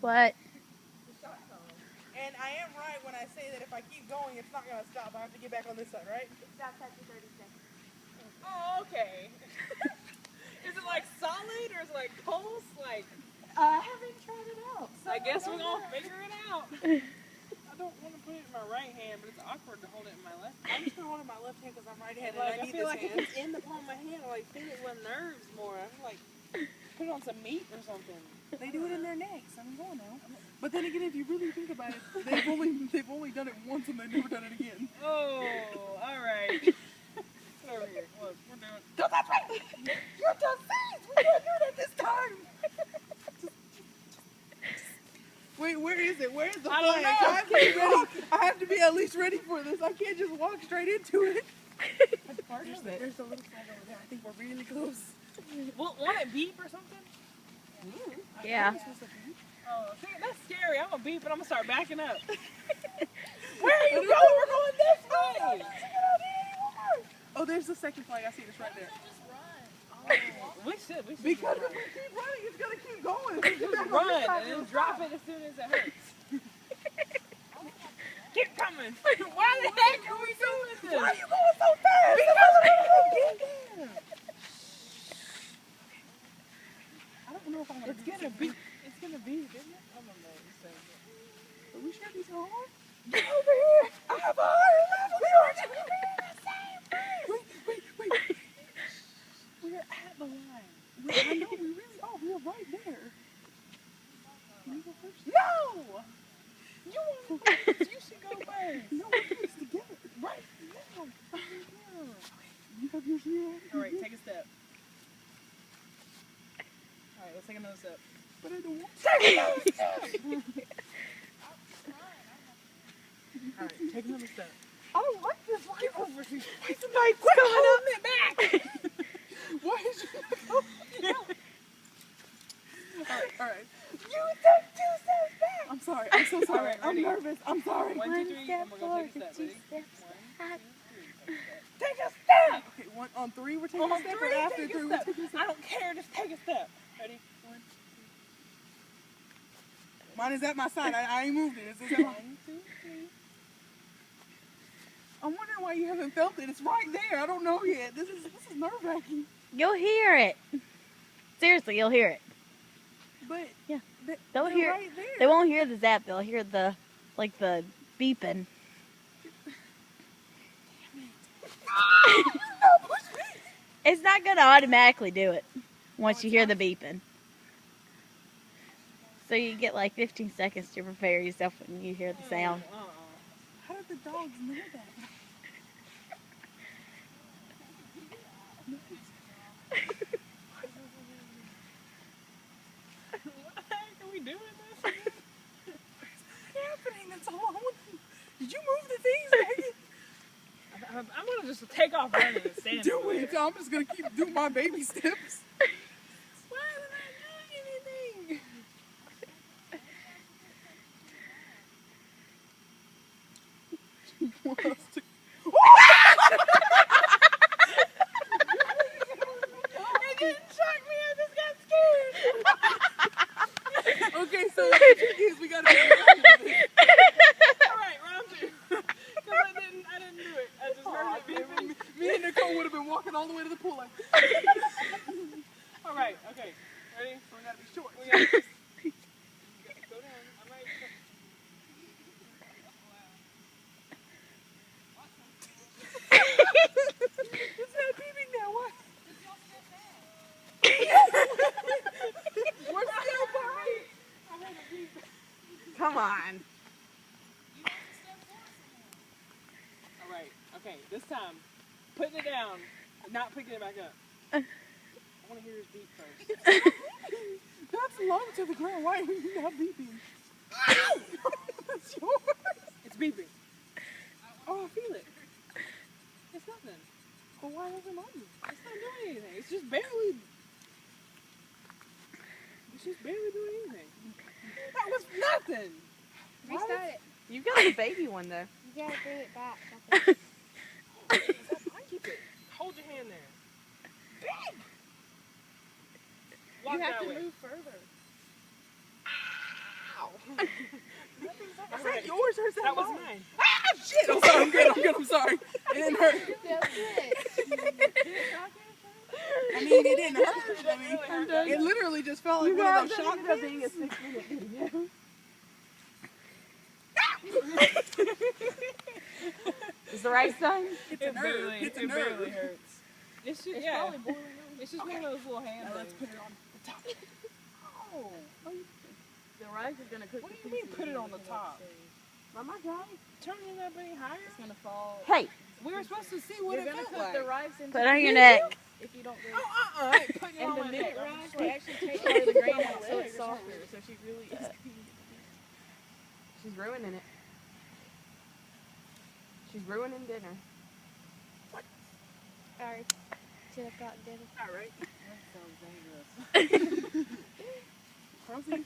What? The shot column. And I am right when I say that if I keep going, it's not going to stop. I have to get back on this side, right? It stops after 30 seconds. Oh, okay. Is it like solid or is it like pulse? Like, I haven't tried it out. So I guess we're going to figure it out. I don't want to put it in my right hand, but it's awkward to hold it in my left hand. I'm just going to hold it in my left hand because I'm right-handed. Like, I feel like if it's in the palm of my hand, I like feel it with nerves more. I feel like put it on some meat or something. They do it in their necks. I mean, go on now. But then again, if you really think about it, they've only done it once and they've never done it again. Oh, all right. Get over here. Look, we're doing. Don't touch me! You're diseased! We can't do it at this time! Wait, where is it? Where is the flag? I have to be ready. I have to be at least ready for this. I can't just walk straight into it. There's a little flag over there. I think we're really close. Won't it beep or something? Yeah. Oh, see, that's scary. I'm gonna beep and I'm gonna start backing up. Where are you going? We're going this way. Oh, there's the second flag. I see it. It's right there. We should. Because if we keep running, it's gonna keep going. Just run and then drop it as soon as it hurts. Keep coming. Why the heck are we doing this? Why are you going so fast? Because we can't get there. I don't know if I'm gonna. It's gonna be, isn't it? I don't know. Are we sure these are hard? Get over here! I have a higher level. We are doing the same thing. Wait. We're at the line. I know we really are. We are right there. Can you go first? No! You want to go first. You should go first. No, we're doing this together. Right now. You have yours here. All right, take a step. All right, let's take another step. But I don't want to. Take another step! All right, take another step. I don't like this. Get over here. Quit holding it back! Why is you... All right. You took 2 steps back! I'm sorry. I'm so sorry. Right, I'm nervous. I'm sorry. 1 step forward, 2 steps back. Take a step! Okay, on 3 we're taking a step, or after 3 we're taking a step? I don't care, just take a step. Ready? 1, 2, 3. Mine is at my side. I ain't moved it. It's at 1, 2, 3. I'm wondering why you haven't felt it. It's right there. I don't know yet. This is nerve-wracking. You'll hear it. Seriously, you'll hear it. But yeah, they'll hear. Right there. They won't hear the zap. They'll hear the beeping. It's not gonna automatically do it once you hear the beeping. So you get like 15 seconds to prepare yourself when you hear the sound. How did the dogs know that? What the heck are we doing this again? What's happening? That's all I want. Did you move the things, Maggie? I'm gonna just take off running and stand. Do it. I'm just gonna keep doing my baby steps. Why am I not doing anything? Want us to... It didn't shock me. I just got scared. Okay, so the trick is we gotta be ready for this. All right, round 2. Because I didn't do it. I just heard it beeping. Me and Nicole would have been walking all the way to the pool like. All right, okay, ready? We gotta be short. We gotta go down. I'm ready. It's not beeping now. What? We're still behind. I heard a beep. Come on. All right. Okay. This time, putting it down, not picking it back up. I want to hear his beep first. That's low to the ground. Why are you not beeping? That's yours. It's beeping. Oh, I feel it. It's nothing. But why does it move? It's not doing anything. It's just barely doing anything. That was nothing. Restart it. You got the baby one though. You gotta bring it back. Keep it. Hold your hand there. Walk You have that to way. move further. Ow! Is that yours or is that That was mine? mine. Ah, shit! I'm sorry, I'm good, I'm sorry. It didn't hurt. That's it. I mean, it didn't hurt. I mean, it literally just felt like one of those shock ended up things. being a 6-minute video. Is the rice done? It's a nerve. It's a it nerve. barely hurts. It's just, It's yeah. probably boiling over. It's just one of those little hand Now let's things. put it on the top. Oh. The rice is gonna cook. What do you mean put it on the top? By my job. Turn it up any higher? It's gonna fall. Hey, We were supposed to see what You're it gonna felt cook like. the rice into Put it on your neck. if you don't do Oh, it. I ain't putting it And on the my minute neck. rice, they actually take away the grain out so it's softer. So she really is. she's ruining it. She's ruining dinner. Alright. Should have gotten dinner. All right. Proceed.